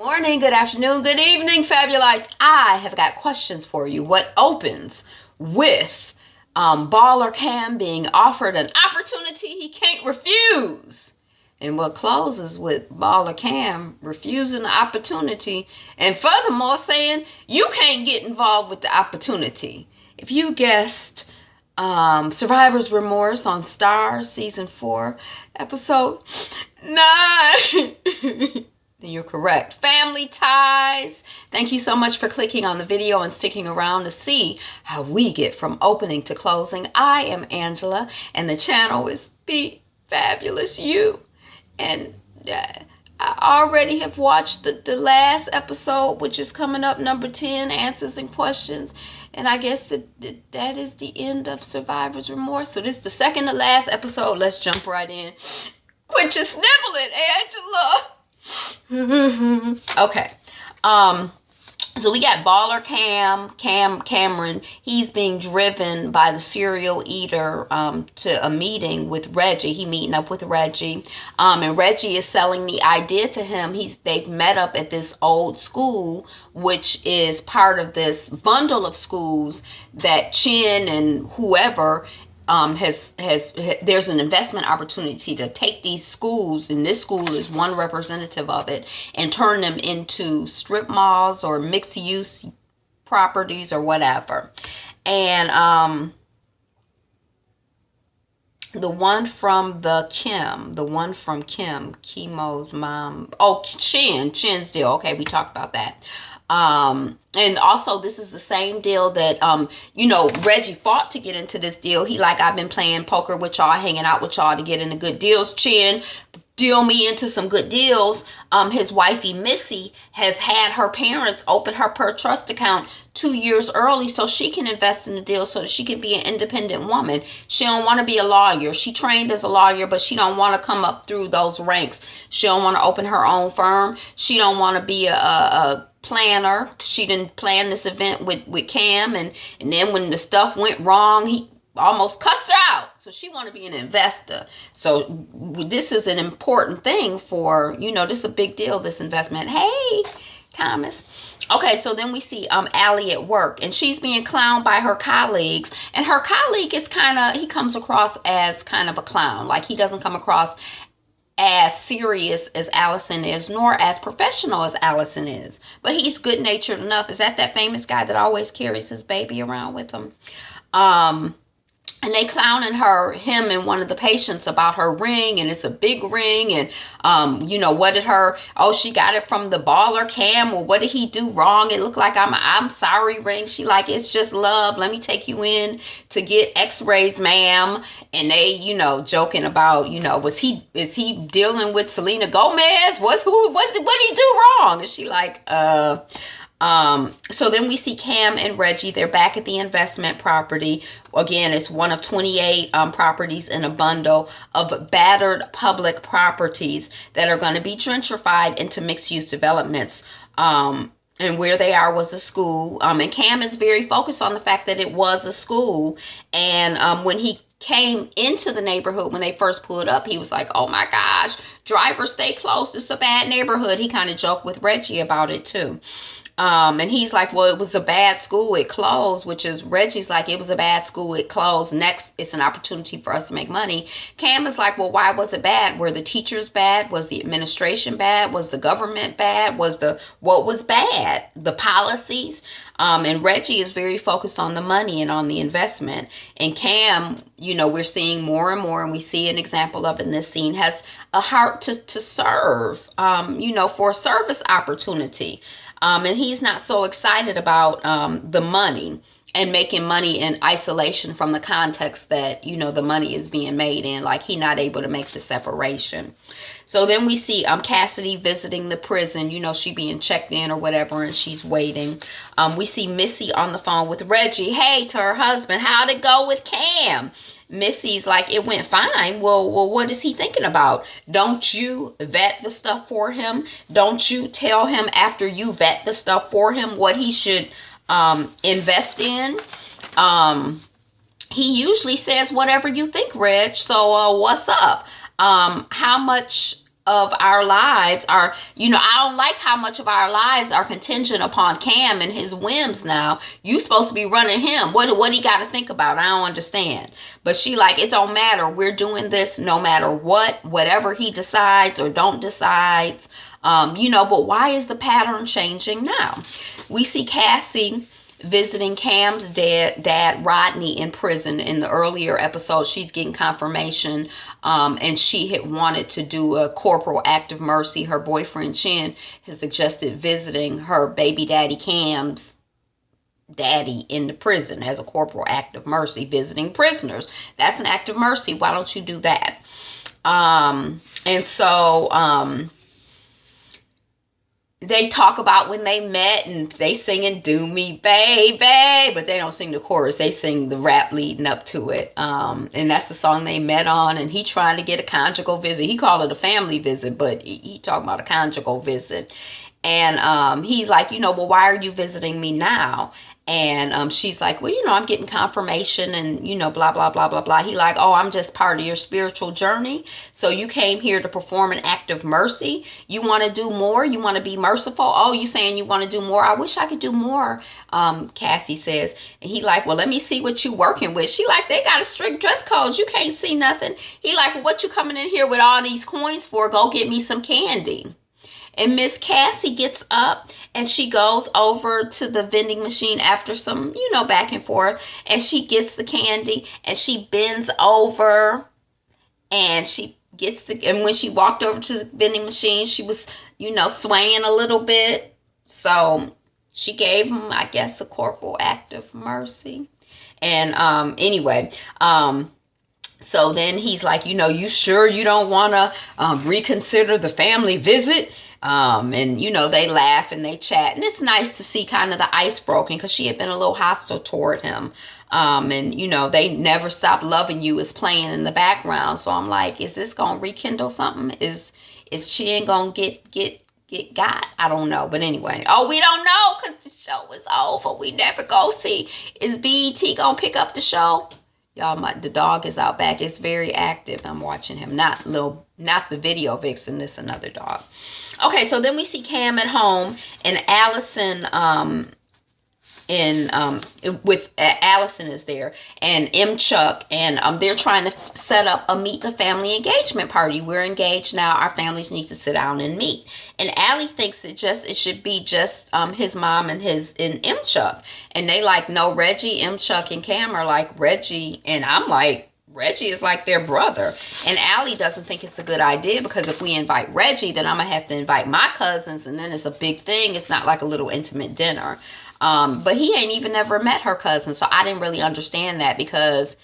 Morning, good afternoon, good evening, Fabulites. I have got questions for you. What opens with Baller Cam being offered an opportunity he can't refuse? And what closes with Baller Cam refusing the opportunity and furthermore saying you can't get involved with the opportunity? If you guessed Survivor's Remorse on STARZ Season 4, Episode 9. Then you're correct. Family ties. Thank you so much for clicking on the video and sticking around to see how we get from opening to closing. I am Angela, and the channel is Be Fabulous You. And I already have watched the last episode, which is coming up, number 10, Answers and Questions. And I guess that is the end of Survivor's Remorse. So this is the second to last episode. Let's jump right in. Quit your sniveling, Angela. Okay. So we got Baller Cameron. He's being driven by the serial eater to a meeting with Reggie. He meeting up with Reggie. And Reggie is selling the idea to him. They've met up at this old school, which is part of this bundle of schools that Chin and whoever there's an investment opportunity to take these schools, and this school is one representative of it, and turn them into strip malls or mixed use properties or whatever. And the one from Kim, Chemo's mom, Chin's deal. Okay, we talked about that. And also this is the same deal that, Reggie fought to get into this deal. He like, I've been playing poker with y'all, hanging out with y'all to get into good deals. Chin, deal me into some good deals. His wifey, Missy, has had her parents open her per trust account 2 years early so she can invest in the deal so that she can be an independent woman. She don't want to be a lawyer. She trained as a lawyer, but she don't want to come up through those ranks. She don't want to open her own firm. She don't want to be a planner. She didn't plan this event with Cam, and then when the stuff went wrong, he almost cussed her out. So she want to be an investor. So this is an important thing for, this is a big deal, this investment. Hey, Thomas. Okay, so then we see Allie at work, and she's being clowned by her colleagues, and her colleague is he comes across as kind of a clown. Like, he doesn't come across as serious as Allison is, nor as professional as Allison is. But he's good-natured enough. Is that famous guy that always carries his baby around with him? And they clowning him and one of the patients about her ring, and it's a big ring, and she got it from the Baller Cam, or what did he do wrong? It looked like I'm sorry ring. She like, it's just love. Let me take you in to get x-rays, ma'am. And they, joking about, is he dealing with Selena Gomez? What did he do wrong? And she like, so then we see Cam and Reggie. They're back at the investment property. Again, it's one of 28 properties in a bundle of battered public properties that are going to be gentrified into mixed-use developments. And where they are was a school. And Cam is very focused on the fact that it was a school. And when he came into the neighborhood, when they first pulled up, he was like, oh my gosh, drivers stay close. It's a bad neighborhood. He kind of joked with Reggie about it too. And he's like, well, it was a bad school, it closed, which is Reggie's like, it was a bad school, it closed. Next, it's an opportunity for us to make money. Cam is like, well, why was it bad? Were the teachers bad? Was the administration bad? Was the government bad? What was bad? The policies? And Reggie is very focused on the money and on the investment. And Cam, we're seeing more and more, and we see an example of in this scene, has a heart to serve, for a service opportunity. And he's not so excited about the money and making money in isolation from the context that, the money is being made in. Like, he's not able to make the separation. So then we see Cassidy visiting the prison. She being checked in or whatever, and she's waiting. We see Missy on the phone with Reggie. Hey, to her husband, how'd it go with Cam? Missy's like, it went fine. Well, what is he thinking about? Don't you vet the stuff for him? Don't you tell him after you vet the stuff for him what he should invest in? He usually says whatever you think, Reg. So what's up? How much of our lives are, I don't like how much of our lives are contingent upon Cam and his whims now. You supposed to be running him. What he got to think about? I don't understand. But she like, it don't matter. We're doing this no matter what, whatever he decides or don't decides. But why is the pattern changing now? We see Cassie visiting Cam's dad Rodney in prison. In the earlier episode, she's getting confirmation, and she had wanted to do a corporal act of mercy. Her boyfriend Chin has suggested visiting her baby daddy Cam's daddy in the prison as a corporal act of mercy, visiting prisoners. That's an act of mercy. Why don't you do that? They talk about when they met, and they singing "Do Me Baby," but they don't sing the chorus. They sing the rap leading up to it. And that's the song they met on, and he trying to get a conjugal visit. He called it a family visit, but he talking about a conjugal visit. And he's like, well, why are you visiting me now? And she's like, well, I'm getting confirmation and, blah, blah, blah, blah, blah. He like, oh, I'm just part of your spiritual journey. So you came here to perform an act of mercy. You want to do more? You want to be merciful? Oh, you saying you want to do more? I wish I could do more, Cassie says. And he like, well, let me see what you working with. She like, they got a strict dress code. You can't see nothing. He like, well, what you coming in here with all these coins for? Go get me some candy. And Miss Cassie gets up and she goes over to the vending machine after some, back and forth. And she gets the candy and she bends over and she gets the, and when she walked over to the vending machine, she was, swaying a little bit. So she gave him, I guess, a corporal act of mercy. And so then he's like, you sure you don't want to reconsider the family visit? And, they laugh and they chat. And it's nice to see kind of the ice broken because she had been a little hostile toward him. And, they never stop loving you is playing in the background. So I'm like, is this going to rekindle something? Is she going to get got? I don't know. But anyway. Oh, we don't know because the show is over. We never go see. Is BET going to pick up the show? Y'all, the dog is out back. It's very active. I'm watching him. Not the video vixen. This another dog. Okay, so then we see Cam at home and Allison with Allison is there and M. Chuck, and they're trying to set up a meet the family engagement party. We're engaged now. Our families need to sit down and meet. And Allie thinks it should be just his mom and M. Chuck. And they like, no, Reggie, M. Chuck, and Cam are like Reggie, and I'm like, Reggie is like their brother. And Allie doesn't think it's a good idea because if we invite Reggie, then I'm going to have to invite my cousins, and then it's a big thing. It's not like a little intimate dinner. But he ain't even never met her cousin, so I didn't really understand that because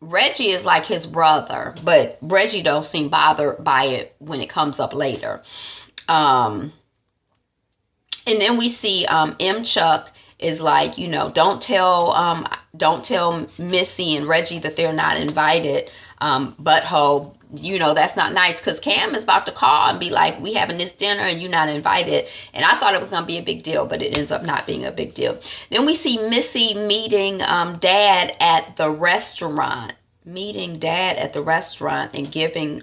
Reggie is like his brother, but Reggie don't seem bothered by it when it comes up later. And then we see M. Chuck is like, don't tell Missy and Reggie that they're not invited. Butthole, that's not nice because Cam is about to call and be like, we having this dinner and you're not invited. And I thought it was going to be a big deal, but it ends up not being a big deal. Then we see Missy meeting Dad at the restaurant. And giving,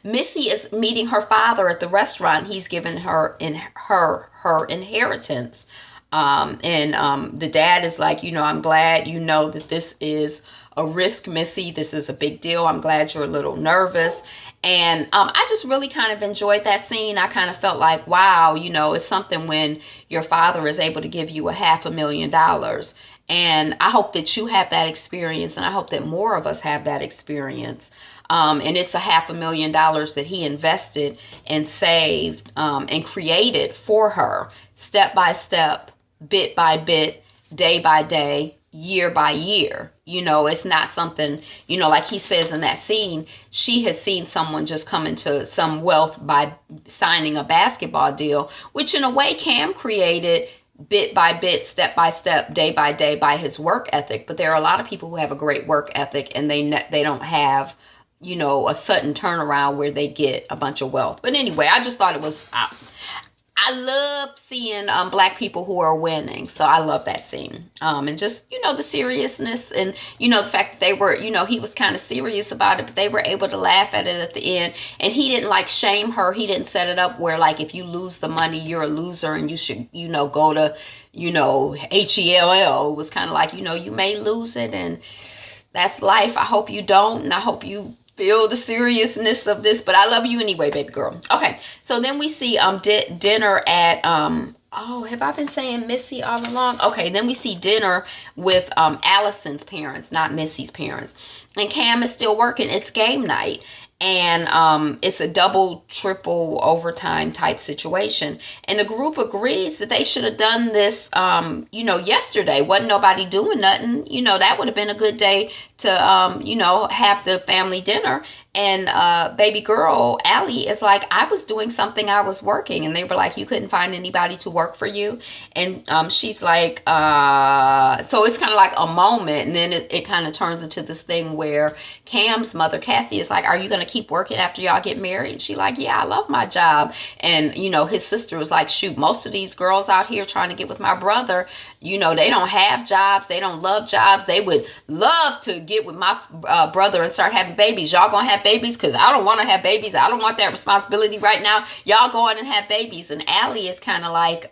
Missy is meeting her father at the restaurant. He's giving her her inheritance. The dad is like, I'm glad that this is a risk, Missy. This is a big deal. I'm glad you're a little nervous. And I just really kind of enjoyed that scene. I kind of felt like, wow, it's something when your father is able to give you $500,000. And I hope that you have that experience. And I hope that more of us have that experience. And it's $500,000 that he invested and saved and created for her step by step, bit by bit, day by day, year by year. It's not something, like he says in that scene, she has seen someone just come into some wealth by signing a basketball deal, which in a way Cam created bit by bit, step by step, day by day by his work ethic. But there are a lot of people who have a great work ethic and they don't have, a sudden turnaround where they get a bunch of wealth. But anyway, I just thought it was, I love seeing black people who are winning. So I love that scene. And just, the seriousness and, the fact that they were, he was kind of serious about it, but they were able to laugh at it at the end. And he didn't like shame her. He didn't set it up where like, if you lose the money, you're a loser and you should, go to, HELL. It was kind of like, you may lose it and that's life. I hope you don't. And I hope you feel the seriousness of this, but I love you anyway, baby girl. Okay, so then we see dinner at oh, have I been saying Missy all along? Okay, then we see dinner with Allison's parents, not Missy's parents, and Cam is still working. It's game night, and it's a double, triple overtime type situation, and the group agrees that they should have done this yesterday. Wasn't nobody doing nothing. That would have been a good day to have the family dinner. And baby girl Allie is like, I was doing something, I was working. And they were like, you couldn't find anybody to work for you? And she's like, so it's kind of like a moment. And then it kind of turns into this thing where Cam's mother Cassie is like, are you going to keep working after y'all get married? She like, yeah, I love my job. And his sister was like, shoot, most of these girls out here trying to get with my brother, they don't have jobs, they don't love jobs. They would love to get with my brother and start having babies. Y'all gonna have babies? Because I don't want to have babies. I don't want that responsibility right now. Y'all go on and have babies. And Allie is kind of like,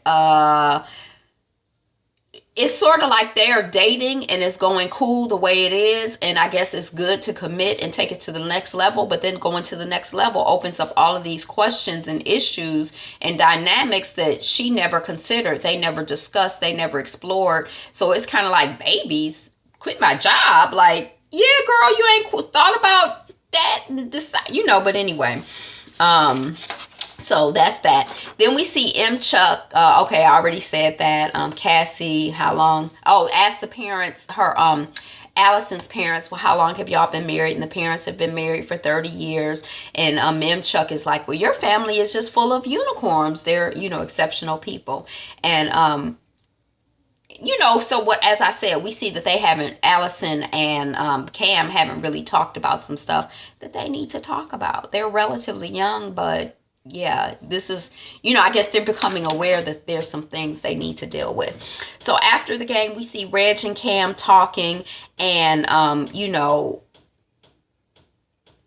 it's sort of like they're dating and it's going cool the way it is. And I guess it's good to commit and take it to the next level. But then going to the next level opens up all of these questions and issues and dynamics that she never considered. They never discussed. They never explored. So it's kind of like, babies, quit my job. Like, yeah, girl, you ain't thought about that and decide, but anyway. So that's that. Then we see M. Chuck. Okay, I already said that. Cassie, how long? Oh, ask the parents, Allison's parents, well, how long have y'all been married? And the parents have been married for 30 years. And M. Chuck is like, well, your family is just full of unicorns. They're, exceptional people. And, so what, as I said, we see that they haven't, Allison and Cam haven't really talked about some stuff that they need to talk about. They're relatively young, but yeah, this is, I guess they're becoming aware that there's some things they need to deal with. So after the game, we see Reg and Cam talking, and,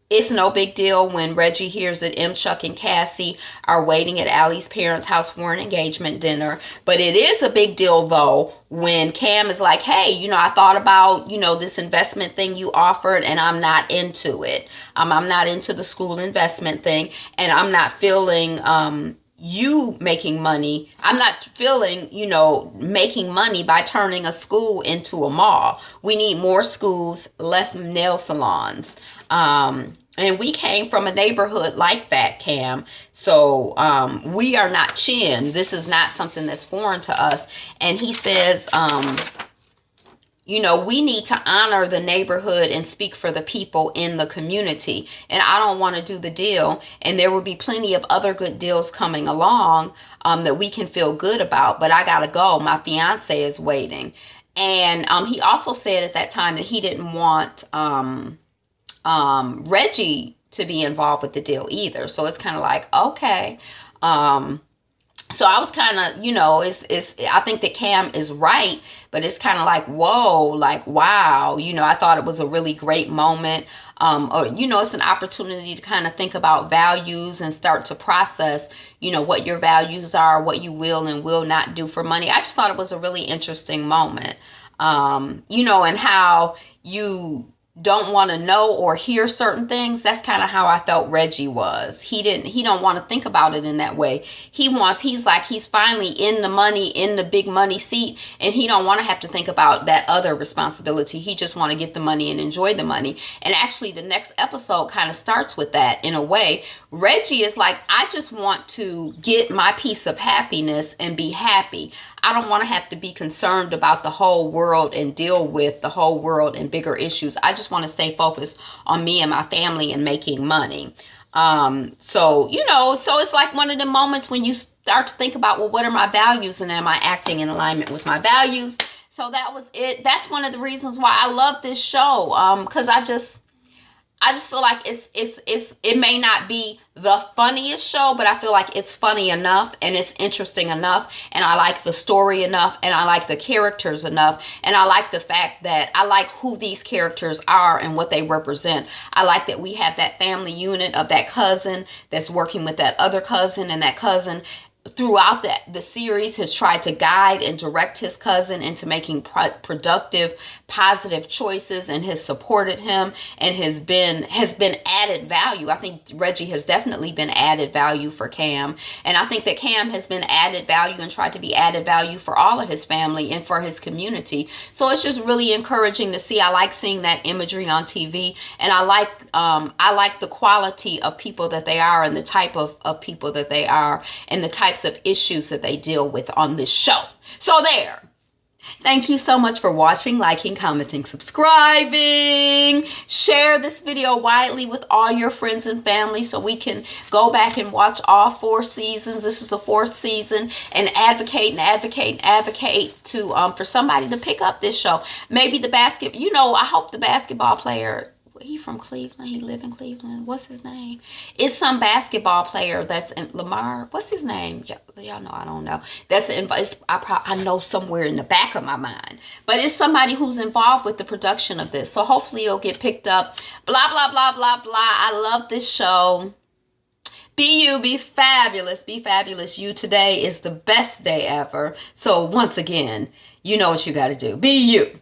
it's no big deal when Reggie hears that M. Chuck and Cassie are waiting at Allie's parents' house for an engagement dinner. But it is a big deal, though, when Cam is like, hey, I thought about, this investment thing you offered, and I'm not into it. I'm not into the school investment thing, and I'm not feeling you making money. I'm not feeling, making money by turning a school into a mall. We need more schools, less nail salons. And we came from a neighborhood like that, Cam. So we are not Chin. This is not something that's foreign to us. And he says, we need to honor the neighborhood and speak for the people in the community. And I don't want to do the deal. And there will be plenty of other good deals coming along that we can feel good about. But I got to go. My fiance is waiting. And he also said at that time that he didn't want Reggie to be involved with the deal either. So it's kind of like, okay. So I was kind of, I think that Cam is right, but it's kind of like, whoa, like, wow, I thought it was a really great moment. It's an opportunity to kind of think about values and start to process, what your values are, what you will and will not do for money. I just thought it was a really interesting moment, and how you don't want to know or hear certain things. That's kind of how I felt Reggie was. He don't want to think about it in that way. He's finally in the money, in the big money seat, and he don't want to have to think about that other responsibility. He just want to get the money and enjoy the money. And actually the next episode kind of starts with that in a way. Reggie is like, I just want to get my piece of happiness and be happy. I don't want to have to be concerned about the whole world and deal with the whole world and bigger issues. I just want to stay focused on me and my family and making money. So it's like one of the moments when you start to think about, well, what are my values and am I acting in alignment with my values? So that was it. That's one of the reasons why I love this show. Because I just feel like it may not be the funniest show, but I feel like it's funny enough and it's interesting enough, and I like the story enough, and I like the characters enough, and I like the fact that I like who these characters are and what they represent. I like that we have that family unit of that cousin that's working with that other cousin, and that cousin throughout the series has tried to guide and direct his cousin into making productive, positive choices, and has supported him and has been added value. I think Reggie has definitely been added value for Cam, and I think that Cam has been added value and tried to be added value for all of his family and for his community. So it's just really encouraging to see. I like seeing that imagery on TV, and I like the quality of people that they are, and the type of people that they are, and the types of issues that they deal with on this show. So there. Thank you so much for watching, liking, commenting, subscribing. Share this video widely with all your friends and family so we can go back and watch all 4 seasons. This is the 4th season, and advocate and advocate and advocate to for somebody to pick up this show. Maybe the I hope the basketball player, he from Cleveland, he live in Cleveland, what's his name? It's some basketball player that's in Lamar, what's his name? Y'all know, I don't know. I know somewhere in the back of my mind, but it's somebody who's involved with the production of this, so hopefully it'll get picked up. Blah blah blah blah blah. I love this show. Be you, be fabulous, be fabulous. You, today is the best day ever. So once again, you know what you got to do. Be you,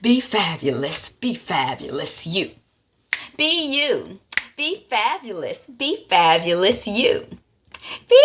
be fabulous, you. Be you. Be fabulous. Be fabulous you. Be